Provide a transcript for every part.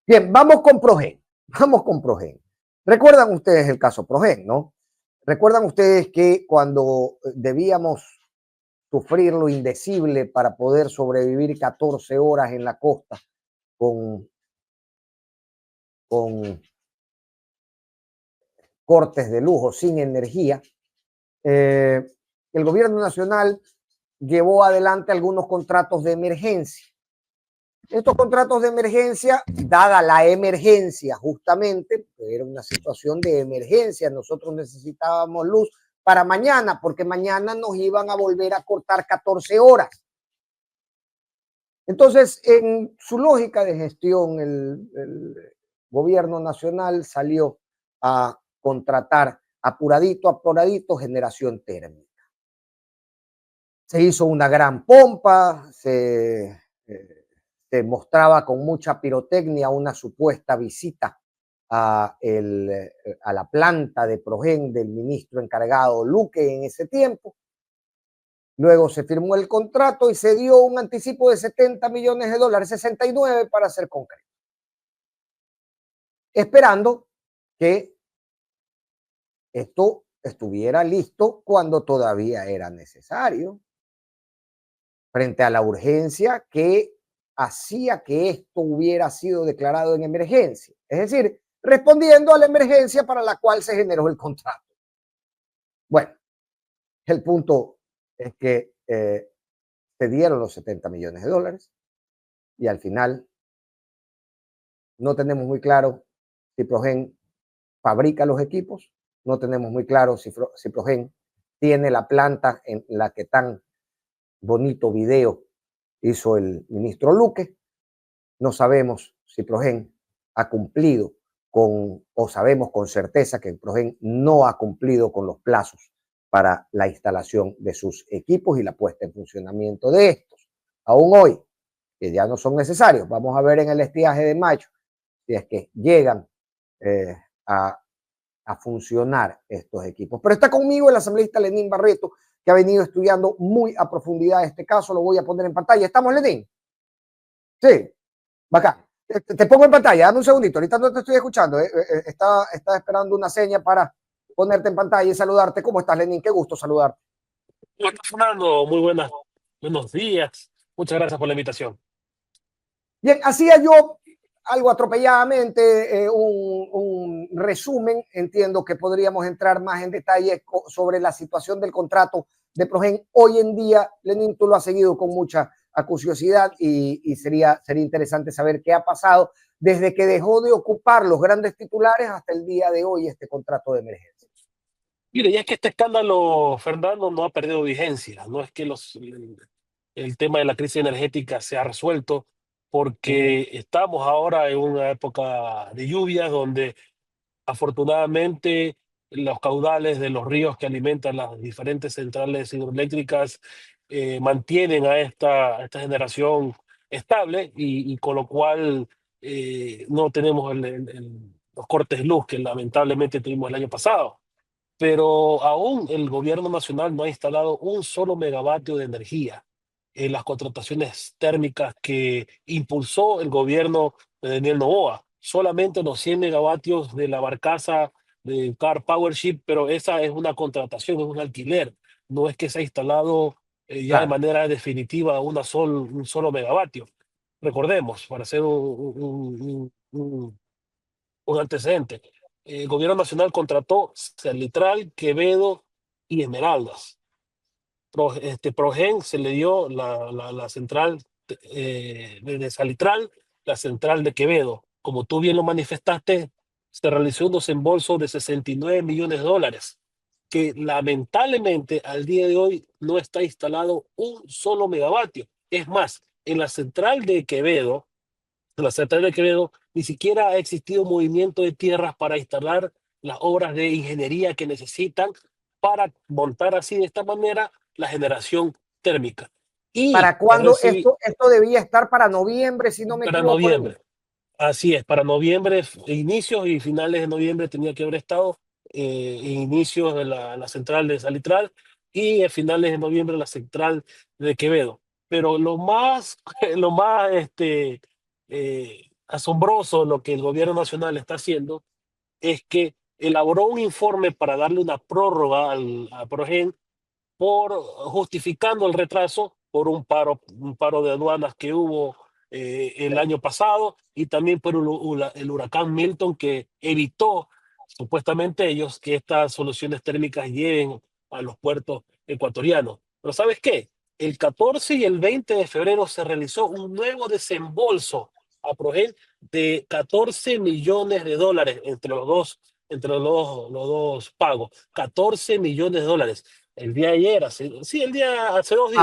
Bien, vamos con Progen. Vamos con Progen. Recuerdan ustedes el caso Progen, ¿no? Recuerdan ustedes que cuando debíamos sufrir lo indecible para poder sobrevivir 14 horas en la costa con, con cortes de lujo, sin energía, el gobierno nacional llevó adelante algunos contratos de emergencia. Estos contratos de emergencia, dada la emergencia justamente, era una situación de emergencia, nosotros necesitábamos luz para mañana, porque mañana nos iban a volver a cortar 14 horas. Entonces, en su lógica de gestión, el gobierno nacional salió a contratar apuradito generación térmica. Se hizo una gran pompa, se mostraba con mucha pirotecnia una supuesta visita a la planta de Progen del ministro encargado Luque en ese tiempo. Luego se firmó el contrato y se dio un anticipo de $70 millones, 69 para ser concreto, esperando que esto estuviera listo cuando todavía era necesario, frente a la urgencia que hacía que esto hubiera sido declarado en emergencia. Es decir, respondiendo a la emergencia para la cual se generó el contrato. Bueno, el punto es que se dieron los $70 millones y al final no tenemos muy claro si Progen fabrica los equipos, no tenemos muy claro si Progen tiene la planta en la que tan bonito video hizo el ministro Luque. No sabemos si Progen ha cumplido o sabemos con certeza que Progen no ha cumplido con los plazos para la instalación de sus equipos y la puesta en funcionamiento de estos. Aún hoy, que ya no son necesarios, vamos a ver en el estiaje de mayo si es que llegan a funcionar estos equipos. Pero está conmigo el asambleísta Lenín Barreto, que ha venido estudiando muy a profundidad este caso. Lo voy a poner en pantalla. ¿Estamos, Lenín? Sí, bacán. Te pongo en pantalla, dame un segundito, ahorita no te estoy escuchando. Estaba esperando una seña para ponerte en pantalla y saludarte. ¿Cómo estás, Lenín? Qué gusto saludarte. ¿Cómo estás, Fernando? Muy buenos días. Muchas gracias por la invitación. Bien, hacía yo algo atropelladamente un resumen. Entiendo que podríamos entrar más en detalle sobre la situación del contrato de Progen. Hoy en día, Lenín, tú lo has seguido con mucha curiosidad y sería interesante saber qué ha pasado desde que dejó de ocupar los grandes titulares hasta el día de hoy este contrato de emergencia. Mire, ya es que este escándalo, Fernando, no ha perdido vigencia. No es que el tema de la crisis energética se ha resuelto, porque estamos ahora en una época de lluvias donde afortunadamente los caudales de los ríos que alimentan las diferentes centrales hidroeléctricas mantienen a esta generación estable y con lo cual no tenemos los cortes de luz que lamentablemente tuvimos el año pasado. Pero aún el gobierno nacional no ha instalado un solo megavatio de energía en las contrataciones térmicas que impulsó el gobierno de Daniel Noboa. Solamente los 100 megavatios de la barcaza de Car Powership, pero esa es una contratación, es un alquiler. No es que se ha instalado ya de Claro. manera definitiva un solo megavatio. Recordemos, para hacer un antecedente. El gobierno nacional contrató Salitral, Quevedo y Esmeraldas. Progen se le dio la central de Salitral, la central de Quevedo. Como tú bien lo manifestaste, se realizó un desembolso de $69 millones, que lamentablemente al día de hoy no está instalado un solo megavatio. Es más, en la central de Quevedo, ni siquiera ha existido movimiento de tierras para instalar las obras de ingeniería que necesitan para montar así de esta manera la generación térmica. Y ¿Para cuándo esto debía estar? Para noviembre, si no me para equivoco, Lenín. noviembre, así es, para noviembre, inicios y finales de noviembre tenía que haber estado inicios de la central de Salitral y a finales de noviembre la central de Quevedo. Pero lo más eh, asombroso lo que el gobierno nacional está haciendo es que elaboró un informe para darle una prórroga a Progen por justificando el retraso por un paro de aduanas que hubo el año pasado y también por el huracán Milton que evitó supuestamente ellos que estas soluciones térmicas lleguen a los puertos ecuatorianos. Pero ¿sabes qué? El 14 y el 20 de febrero se realizó un nuevo desembolso a Progen de 14 millones de dólares entre los dos pagos. 14 millones de dólares el día de ayer, sí, hace 2 días.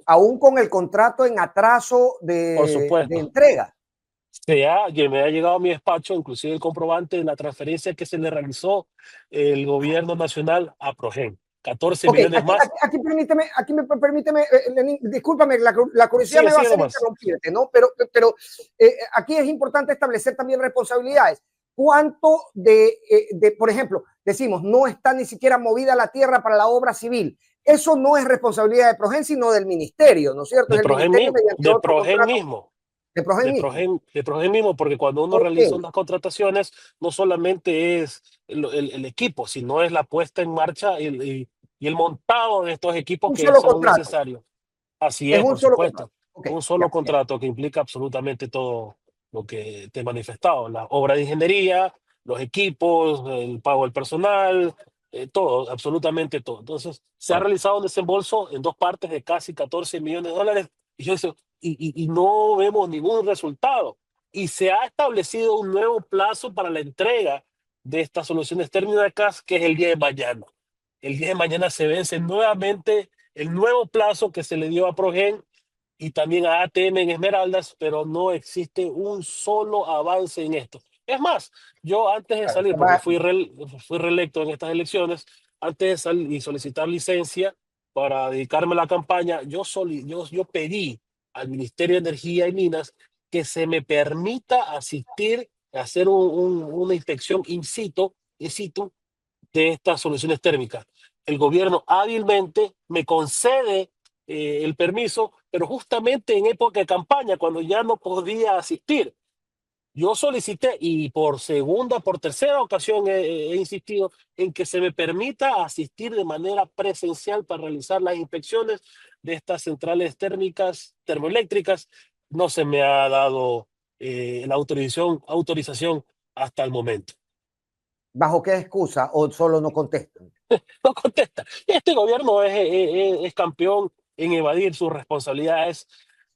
Aún con el contrato en atraso Por de supuesto. entrega. Que me ha llegado a mi despacho, inclusive el comprobante de la transferencia que se le realizó el gobierno nacional a Progen. 14 Ok, millones más. permíteme, Lenín, discúlpame, la curiosidad Sigue, me va a sigue hacer nomás. interrumpirte, ¿no? Pero aquí es importante establecer también responsabilidades. ¿Cuánto por ejemplo, decimos, no está ni siquiera movida la tierra para la obra civil? Eso no es responsabilidad de Progen, sino del ministerio, ¿no es cierto? De Es el Progen, ministerio mediante de otro Progen contrato mismo. de Progen mismo. De Progen mismo, porque cuando uno Ok, realiza unas contrataciones, no solamente es el equipo, sino es la puesta en marcha y el montado de estos equipos un que solo son contrato. necesarios. Así Es es, un por solo contrato. supuesto. Ok, Un solo ya, ya. contrato que implica absolutamente todo lo que te he manifestado, la obra de ingeniería, los equipos, el pago del personal, todo, absolutamente todo. Entonces, se ha Correcto. realizado un desembolso en dos partes de casi 14 millones de dólares y, yo dice, y no vemos ningún resultado. Y se ha establecido un nuevo plazo para la entrega de estas soluciones térmicas, que es el día de mañana. El día de mañana se vence nuevamente el nuevo plazo que se le dio a Progen y también a ATM en Esmeraldas, pero no existe un solo avance en esto. Es más, yo antes de Claro, salir, porque fui reelecto en estas elecciones, antes de salir y solicitar licencia para dedicarme a la campaña, yo pedí al Ministerio de Energía y Minas que se me permita asistir a hacer una inspección in situ de estas soluciones térmicas. El gobierno hábilmente me concede el permiso, pero justamente en época de campaña, cuando ya no podía asistir. Yo solicité y por tercera ocasión he insistido en que se me permita asistir de manera presencial para realizar las inspecciones de estas centrales térmicas, termoeléctricas. No se me ha dado la autorización hasta el momento. ¿Bajo qué excusa o solo no contestan? No contesta. Este gobierno es campeón en evadir sus responsabilidades.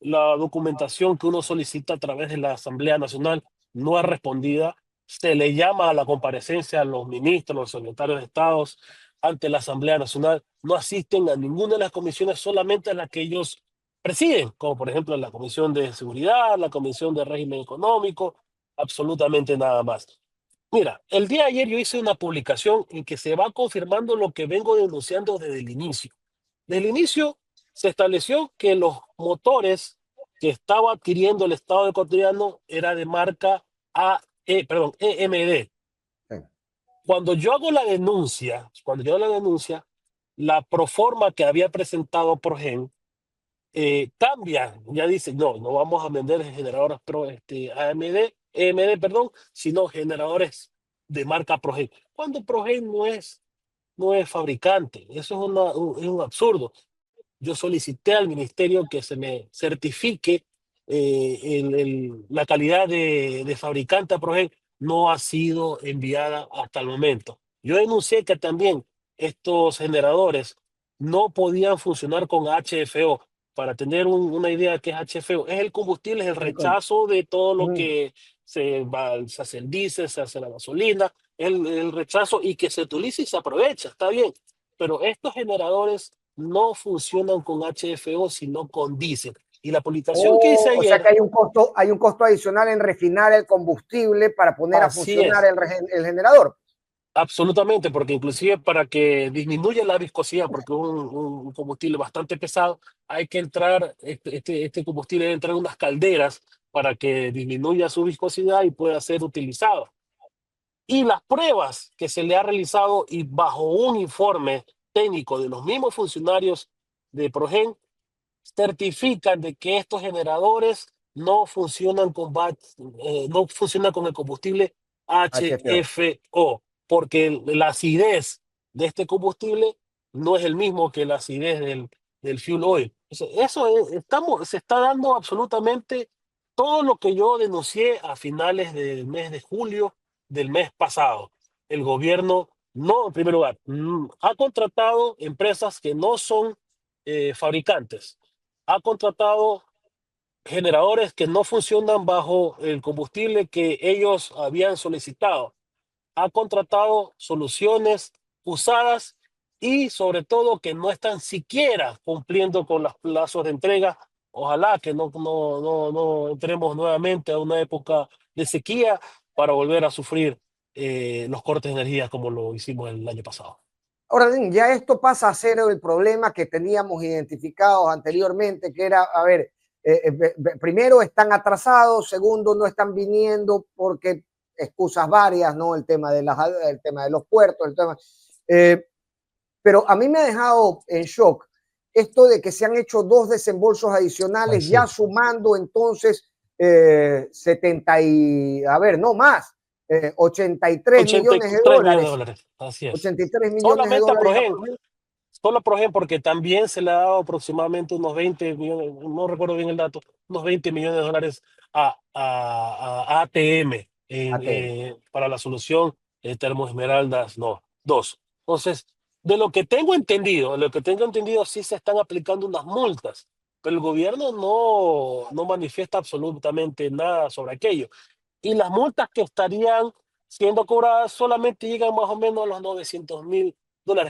La documentación que uno solicita a través de la Asamblea Nacional no es respondida. Se le llama a la comparecencia a los ministros, los secretarios de Estado ante la Asamblea Nacional. No asisten a ninguna de las comisiones, solamente a las que ellos presiden, como por ejemplo la Comisión de Seguridad, la Comisión de Régimen Económico, absolutamente nada más. Mira, el día de ayer yo hice una publicación en que se va confirmando lo que vengo denunciando desde el inicio. Desde el inicio se estableció que los motores que estaba adquiriendo el Estado ecuatoriano era de marca EMD. Sí. Cuando yo hago la denuncia, la proforma que había presentado Progen cambia, ya dice, no, no vamos a vender generadores EMD, perdón, sino generadores de marca Progen. Cuando Progen no es fabricante, eso es un absurdo. Yo solicité al ministerio que se me certifique la calidad de fabricante a Progen, no ha sido enviada hasta el momento. Yo denuncié que también estos generadores no podían funcionar con HFO. Para tener una idea de qué es HFO, es el combustible, es el rechazo de todo lo Ujú. que se hace el diésel, se hace la gasolina, el rechazo y que se utiliza y se aprovecha, está bien. Pero estos generadores no funcionan con HFO, sino con diésel. Y la publicación que hice O sea que ayer, hay un costo adicional en refinar el combustible para poner a así funcionar es, el generador. absolutamente, porque inclusive para que disminuya la viscosidad, porque es un combustible bastante pesado, hay que entrar, este combustible debe entrar en unas calderas para que disminuya su viscosidad y pueda ser utilizado. Y las pruebas que se le ha realizado y bajo un informe técnico de los mismos funcionarios de Progen, certifican de que estos generadores no funcionan con no funcionan con el combustible HFO. HFO, porque la acidez de este combustible no es el mismo que la acidez del fuel oil. Se está dando absolutamente todo lo que yo denuncié a finales del mes de julio del mes pasado. El gobierno no, en primer lugar, ha contratado empresas que no son fabricantes, ha contratado generadores que no funcionan bajo el combustible que ellos habían solicitado, ha contratado soluciones usadas y sobre todo que no están siquiera cumpliendo con los plazos de entrega. Ojalá que no entremos nuevamente a una época de sequía para volver a sufrir los cortes de energía como lo hicimos el año pasado. Ahora bien, ya esto pasa a ser el problema que teníamos identificados anteriormente, que era, a ver, primero están atrasados, segundo no están viniendo porque excusas varias, ¿no? El tema de los puertos, eh, pero a mí me ha dejado en shock esto de que se han hecho 2 desembolsos Ay, adicionales, ya sí. sumando entonces 70 y, a ver, no más, 83 millones de 83 millones de dólares, dólares, así es. 83 millones de Solamente a dólares a Progen, Progen. solo a Progen, porque también se le ha dado aproximadamente unos 20 millones, no recuerdo bien el dato, unos 20 millones de dólares a ATM ATM. para la solución Termoesmeraldas, no, dos. Entonces, de lo que tengo entendido, sí se están aplicando unas multas, pero el gobierno no manifiesta absolutamente nada sobre aquello. Y las multas que estarían siendo cobradas solamente llegan más o menos a los $900,000,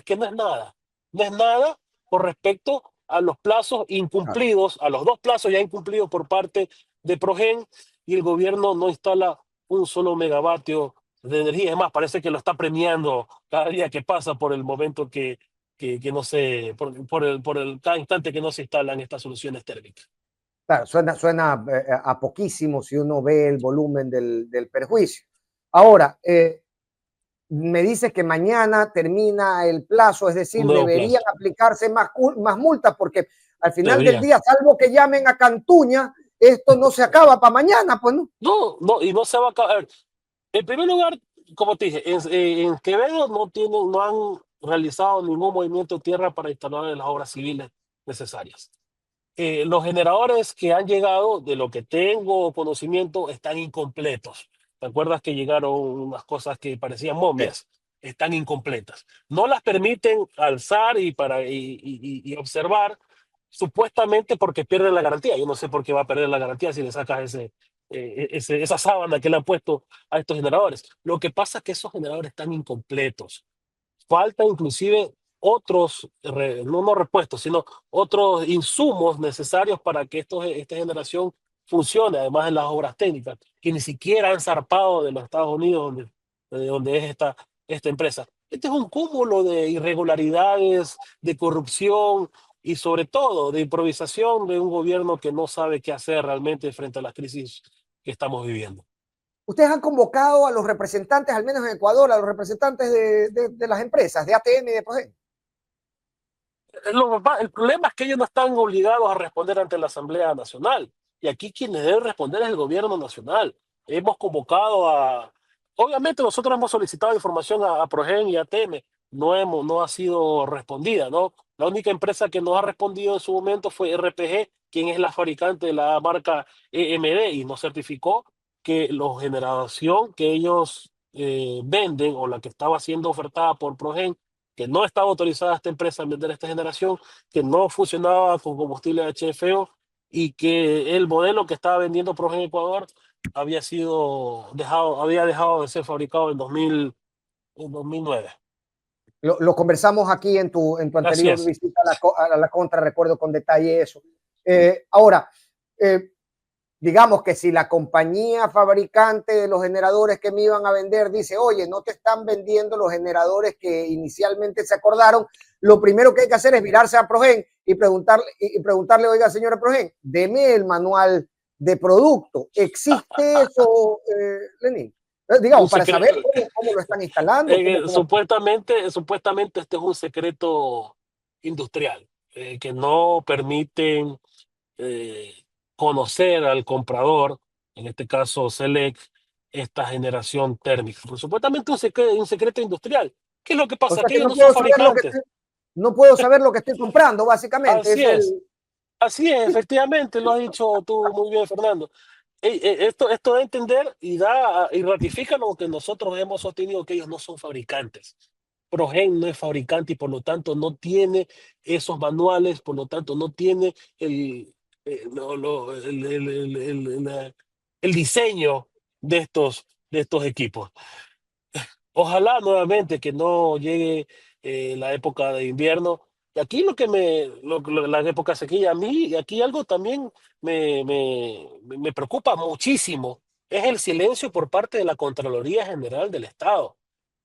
que no es nada. No es nada con respecto a los plazos Claro. incumplidos, a los 2 plazos ya incumplidos por parte de Progen, y el gobierno no instala un solo megavatio de energía. Es más, parece que lo está premiando cada día que pasa por el momento que no se, cada instante que no se instalan estas soluciones térmicas. Claro, suena a poquísimo si uno ve el volumen del perjuicio. Ahora, me dices que mañana termina el plazo, es Un decir, nuevo deberían plazo. aplicarse más multas, porque al final del Deberían. día, salvo que llamen a Cantuña, esto no se acaba para mañana, pues no. No, no, y no se va a acabar. En primer lugar, como te dije, en Quevedo no han realizado ningún movimiento de tierra para instalar las obras civiles necesarias. Los generadores que han llegado, de lo que tengo conocimiento, están incompletos. ¿Te acuerdas que llegaron unas cosas que parecían Sí. momias? Están incompletas. No las permiten alzar y observar, supuestamente porque pierden la garantía. Yo no sé por qué va a perder la garantía si le sacas esa sábana que le han puesto a estos generadores. Lo que pasa es que esos generadores están incompletos. Falta inclusive no repuestos, sino otros insumos necesarios para que esta generación funcione, además de las obras técnicas, que ni siquiera han zarpado de los Estados Unidos, de donde es esta empresa. Este es un cúmulo de irregularidades, de corrupción y sobre todo de improvisación de un gobierno que no sabe qué hacer realmente frente a las crisis que estamos viviendo. Ustedes han convocado a los representantes, al menos en Ecuador, a los representantes de las empresas, de ATM y de Progen. El problema es que ellos no están obligados a responder ante la Asamblea Nacional. Y aquí quienes deben responder es el gobierno nacional. Hemos convocado Obviamente nosotros hemos solicitado información a Progen y a TM. No ha sido respondida, ¿no? La única empresa que nos ha respondido en su momento fue RPG, quien es la fabricante de la marca EMD, y nos certificó que la generación que ellos venden, o la que estaba siendo ofertada por Progen, que no estaba autorizada esta empresa a vender esta generación, que no funcionaba con combustible HFO, y que el modelo que estaba vendiendo Progen Ecuador había dejado de ser fabricado en 2009. Lo conversamos aquí en tu Así anterior es. visita a la contra, recuerdo con detalle eso. Ahora, eh, digamos que si la compañía fabricante de los generadores que me iban a vender dice, oye, no te están vendiendo los generadores que inicialmente se acordaron, lo primero que hay que hacer es virarse a Progen y preguntarle, oiga, señora Progen, deme el manual de producto. ¿Existe eso, Lenín? Un Digamos, para saber secreto. cómo lo están instalando, cómo. Supuestamente este es un secreto industrial, que no permiten eh, conocer al comprador, en este caso Selec, esta generación térmica. Pues, supuestamente un secreto industrial. ¿Qué es lo que O pasa? sea Que que ellos no no son puedo saber lo que fabricantes. estoy, no puedo saber lo que estoy comprando, básicamente. Así Es es. el, Así es, efectivamente, lo has dicho tú muy bien, Fernando. Esto da a entender y ratifica lo que nosotros hemos sostenido, que ellos no son fabricantes. Progen no es fabricante y por lo tanto no tiene esos manuales, por lo tanto no tiene el diseño de estos equipos. Ojalá nuevamente que no llegue la época de invierno. Y aquí la época de sequía, a mí, y aquí algo también me preocupa muchísimo, es el silencio por parte de la Contraloría General del Estado.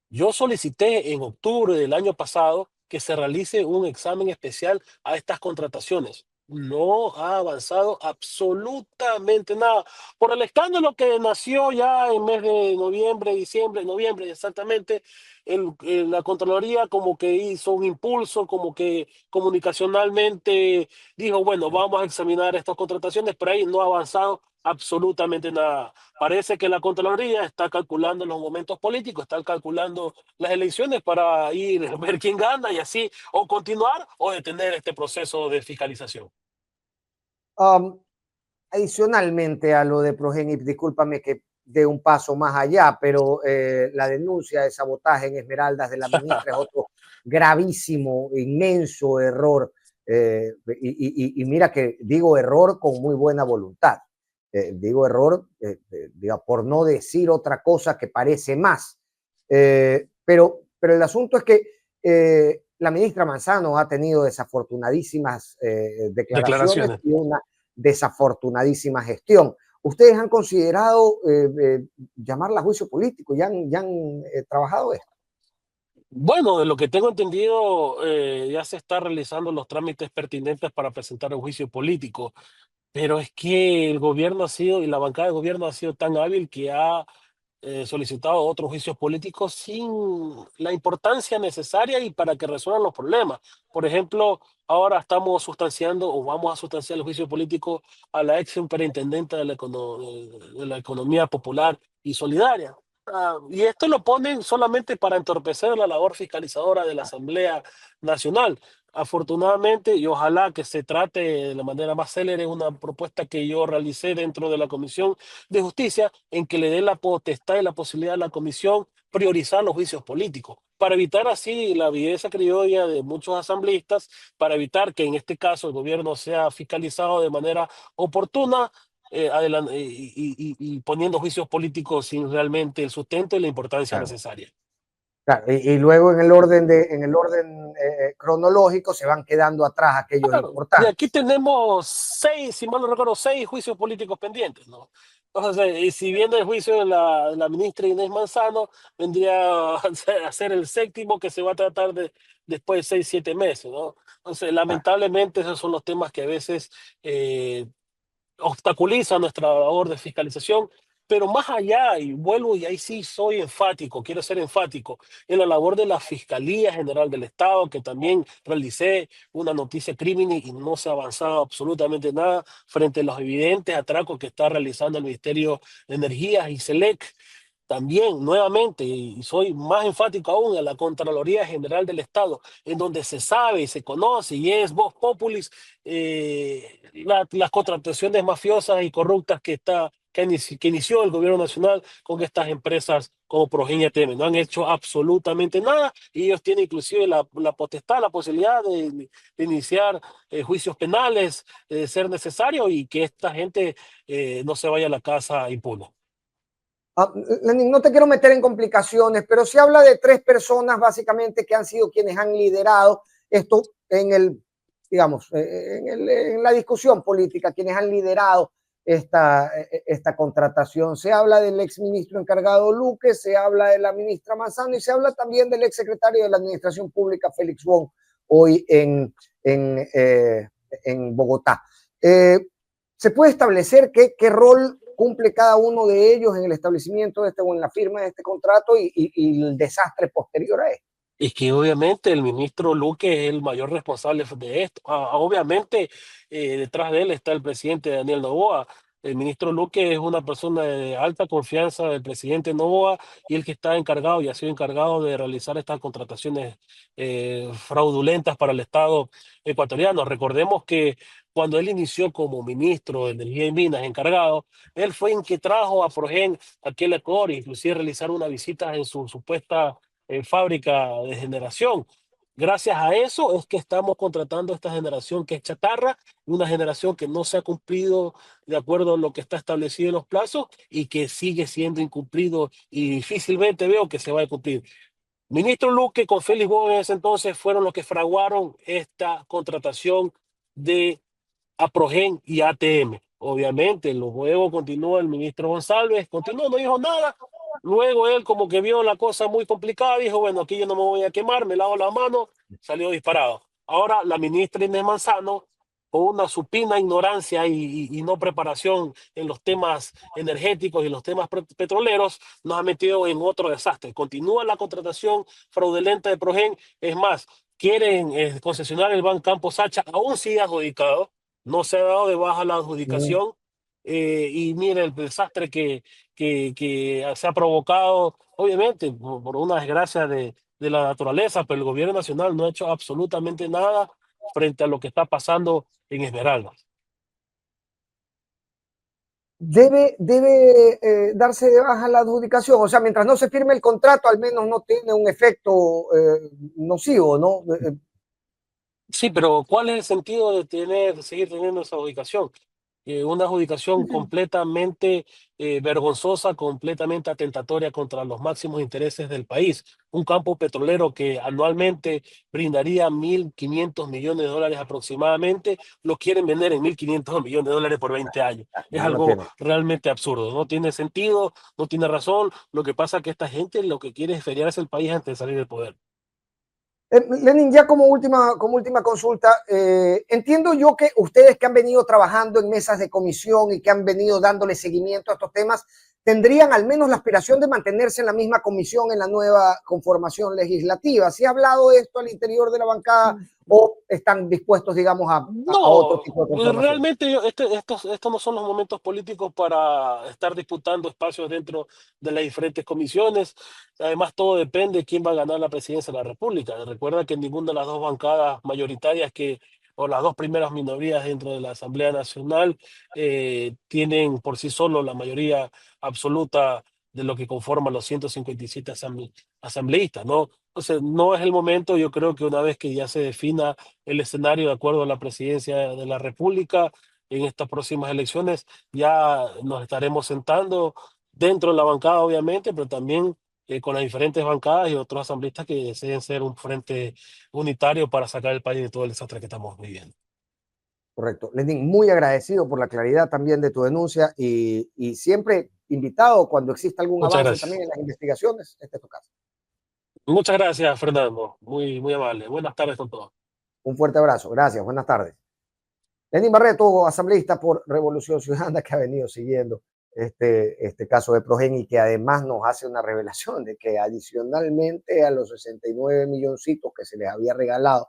Yo solicité en octubre del año pasado que se realice un examen especial a estas contrataciones. No ha avanzado absolutamente nada. Por el escándalo que nació ya en mes de noviembre, diciembre, noviembre exactamente, la Contraloría como que hizo un impulso, como que comunicacionalmente dijo, bueno, vamos a examinar estas contrataciones, pero ahí no ha avanzado absolutamente nada. Parece que la Contraloría está calculando los momentos políticos, está calculando las elecciones para ir a ver quién gana y así, o continuar o detener este proceso de fiscalización. um, adicionalmente a lo de Progenip, discúlpame que dé un paso más allá, pero la denuncia de sabotaje en Esmeraldas de la ministra es otro gravísimo, inmenso error. Y mira que digo error con muy buena voluntad. Digo error, por no decir otra cosa que parece más. Pero el asunto es que la ministra Manzano ha tenido desafortunadísimas declaraciones Declaraciones. y una desafortunadísima gestión. ¿Ustedes han considerado llamarla a juicio político? ¿Ya han trabajado esto? Bueno, de lo que tengo entendido, ya se están realizando los trámites pertinentes para presentar un juicio político, pero es que el gobierno ha sido, y la bancada de gobierno ha sido tan hábil que ha solicitado otros juicios políticos sin la importancia necesaria y para que resuelvan los problemas. Por ejemplo, ahora estamos sustanciando o vamos a sustanciar el juicio político a la ex superintendente de la economía popular y solidaria. Y esto lo ponen solamente para entorpecer la labor fiscalizadora de la Asamblea Nacional. Afortunadamente, y ojalá que se trate de la manera más célere, una propuesta que yo realicé dentro de la Comisión de Justicia, en que le dé la potestad y la posibilidad a la Comisión priorizar los juicios políticos, para evitar así la viveza criolla de muchos asambleístas, para evitar que en este caso el gobierno sea fiscalizado de manera oportuna, y poniendo juicios políticos sin realmente el sustento y la importancia Claro. necesaria. Claro, y luego en el orden cronológico se van quedando atrás aquellos Claro, y aquí importantes. tenemos seis, si mal no recuerdo, seis juicios políticos pendientes, ¿no? Entonces, y si viene el juicio de la ministra Inés Manzano, vendría a ser el séptimo que se va a tratar después de 6, 7 meses, ¿no? Entonces, Claro. lamentablemente, esos son los temas que a veces eh, obstaculiza nuestra labor de fiscalización, pero más allá, y vuelvo y ahí sí soy enfático, quiero ser enfático, en la labor de la Fiscalía General del Estado, que también realicé una noticia crimen y no se ha avanzado absolutamente nada frente a los evidentes atracos que está realizando el Ministerio de Energía y SELEC. También, nuevamente, y soy más enfático aún, a la Contraloría General del Estado, en donde se sabe y se conoce y es vox populis las contrataciones mafiosas y corruptas que inició el gobierno nacional con estas empresas como Progen TM. No han hecho absolutamente nada y ellos tienen inclusive la potestad, la posibilidad de iniciar juicios penales, de ser necesario, y que esta gente no se vaya a la casa impune. Lenin, no te quiero meter en complicaciones, pero se habla de tres personas básicamente que han sido quienes han liderado esto digamos, en la discusión política, quienes han liderado esta contratación. Se habla del exministro encargado Luque, se habla de la ministra Manzano y se habla también del exsecretario de la Administración Pública, Félix Wong, hoy en Bogotá. ¿Se puede establecer qué rol cumple cada uno de ellos en el establecimiento de o en la firma de este contrato y el desastre posterior a esto? Es que obviamente el ministro Luque es el mayor responsable de esto. Obviamente detrás de él está el presidente Daniel Noboa. El ministro Luque es una persona de alta confianza del presidente Noboa y el que está encargado y ha sido encargado de realizar estas contrataciones fraudulentas para el Estado ecuatoriano. Recordemos que cuando él inició como ministro de Energía y Minas encargado, él fue en que trajo a Progen aquí al Ecuador, inclusive realizar una visita en su supuesta fábrica de generación. Gracias a eso es que estamos contratando esta generación que es chatarra, una generación que no se ha cumplido de acuerdo a lo que está establecido en los plazos y que sigue siendo incumplido y difícilmente veo que se vaya a cumplir. Ministro Luque con Félix Gómez en ese entonces fueron los que fraguaron esta contratación de Aprogen y ATM. Obviamente, luego continúa el ministro González, continuó, no dijo nada. Luego él como que vio la cosa muy complicada, dijo, bueno, aquí yo no me voy a quemar, me lavo la mano, salió disparado. Ahora la ministra Inés Manzano, con una supina ignorancia y no preparación en los temas energéticos y los temas petroleros, nos ha metido en otro desastre. Continúa la contratación fraudulenta de Progen, es más, quieren concesionar el Ban Campo Sacha, aún sigue adjudicado, no se ha dado de baja la Mm. adjudicación y mire el desastre que se ha provocado, obviamente, por una desgracia de la naturaleza, pero el gobierno nacional no ha hecho absolutamente nada frente a lo que está pasando en Esmeraldas. Debe darse de baja la adjudicación, o sea, mientras no se firme el contrato, al menos no tiene un efecto nocivo, ¿no? Sí, pero ¿cuál es el sentido de seguir teniendo esa adjudicación? Una adjudicación completamente vergonzosa, completamente atentatoria contra los máximos intereses del país. Un campo petrolero que anualmente brindaría 1.500 millones de dólares aproximadamente, lo quieren vender en 1.500 millones de dólares por 20 años. Es No algo tiene. realmente absurdo, no tiene sentido, no tiene razón. Lo que pasa es que esta gente lo que quiere es feriarse el país antes de salir del poder. Lenin, ya como última consulta, entiendo yo que ustedes que han venido trabajando en mesas de comisión y que han venido dándole seguimiento a estos temas, tendrían al menos la aspiración de mantenerse en la misma comisión en la nueva conformación legislativa. ¿Se ha hablado de esto al interior de la bancada o están dispuestos, digamos, a otro No, tipo de conformación? realmente estos no son los momentos políticos para estar disputando espacios dentro de las diferentes comisiones. Además, todo depende de quién va a ganar la presidencia de la República. Recuerda que ninguna de las dos bancadas mayoritarias o las dos primeras minorías dentro de la Asamblea Nacional tienen por sí solo la mayoría absoluta de lo que conforman los 157 asambleístas, ¿no? Entonces, no es el momento, yo creo que una vez que ya se defina el escenario de acuerdo a la presidencia de la República en estas próximas elecciones. Ya nos estaremos sentando dentro de la bancada, obviamente, pero también con las diferentes bancadas y otros asambleístas que deseen ser un frente unitario para sacar el país de todo el desastre que estamos viviendo. Correcto. Lenin, muy agradecido por la claridad también de tu denuncia y siempre invitado cuando exista algún Muchas avance gracias. también en las investigaciones. Este es tu caso. Muchas gracias, Fernando. Muy, muy amable. Buenas tardes con todos. Un fuerte abrazo. Gracias. Buenas tardes. Lenín Barreto, asambleísta por Revolución Ciudadana, que ha venido siguiendo este caso de Progen y que además nos hace una revelación de que adicionalmente a los 69 milloncitos que se les había regalado,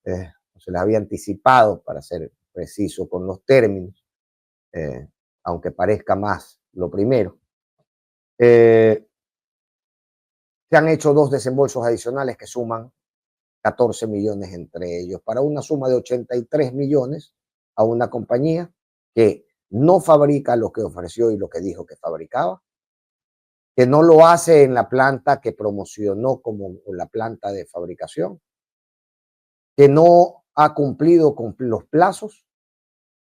se les había anticipado, para ser preciso con los términos, eh, aunque parezca más lo primero, eh, se han hecho dos desembolsos adicionales que suman 14 millones entre ellos, para una suma de 83 millones a una compañía que no fabrica lo que ofreció y lo que dijo que fabricaba, que no lo hace en la planta que promocionó como la planta de fabricación, que no ha cumplido con los plazos,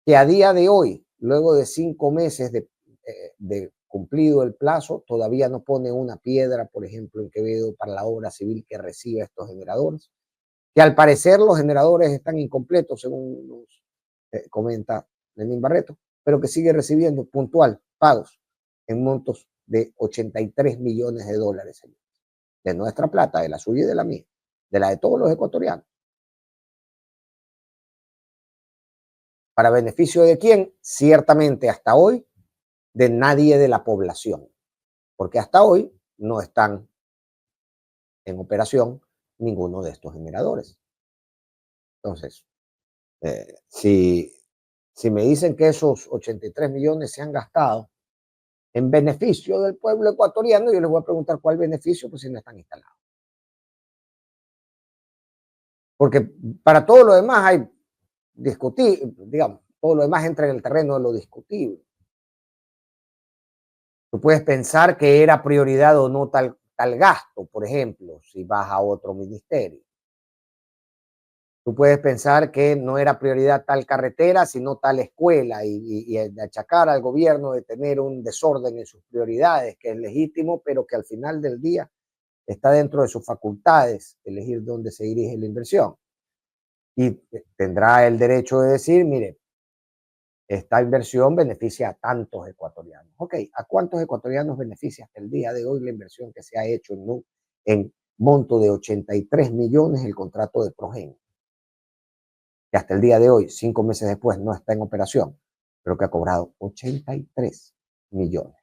que a día de hoy, luego de 5 meses de cumplido el plazo, todavía no pone una piedra, por ejemplo, en Quevedo para la obra civil que recibe estos generadores, que al parecer los generadores están incompletos, según nos comenta Lenín Barreto, pero que sigue recibiendo puntual pagos en montos de 83 millones de dólares de nuestra plata, de la suya y de la mía, de la de todos los ecuatorianos. ¿Para beneficio de quién? Ciertamente hasta hoy, de nadie de la población, porque hasta hoy no están en operación ninguno de estos generadores. Entonces, si me dicen que esos 83 millones se han gastado en beneficio del pueblo ecuatoriano, yo les voy a preguntar cuál beneficio, pues si no están instalados. Porque para todo lo demás hay discutir, digamos, todo lo demás entra en el terreno de lo discutible. Tú puedes pensar que era prioridad o no tal gasto, por ejemplo, si vas a otro ministerio. Tú puedes pensar que no era prioridad tal carretera, sino tal escuela, y achacar al gobierno de tener un desorden en sus prioridades, que es legítimo, pero que al final del día está dentro de sus facultades elegir dónde se dirige la inversión. Y tendrá el derecho de decir, mire, esta inversión beneficia a tantos ecuatorianos. Ok, ¿a cuántos ecuatorianos beneficia hasta el día de hoy la inversión que se ha hecho en monto de 83 millones el contrato de Progen? Que hasta el día de hoy, 5 meses después, no está en operación, pero que ha cobrado 83 millones.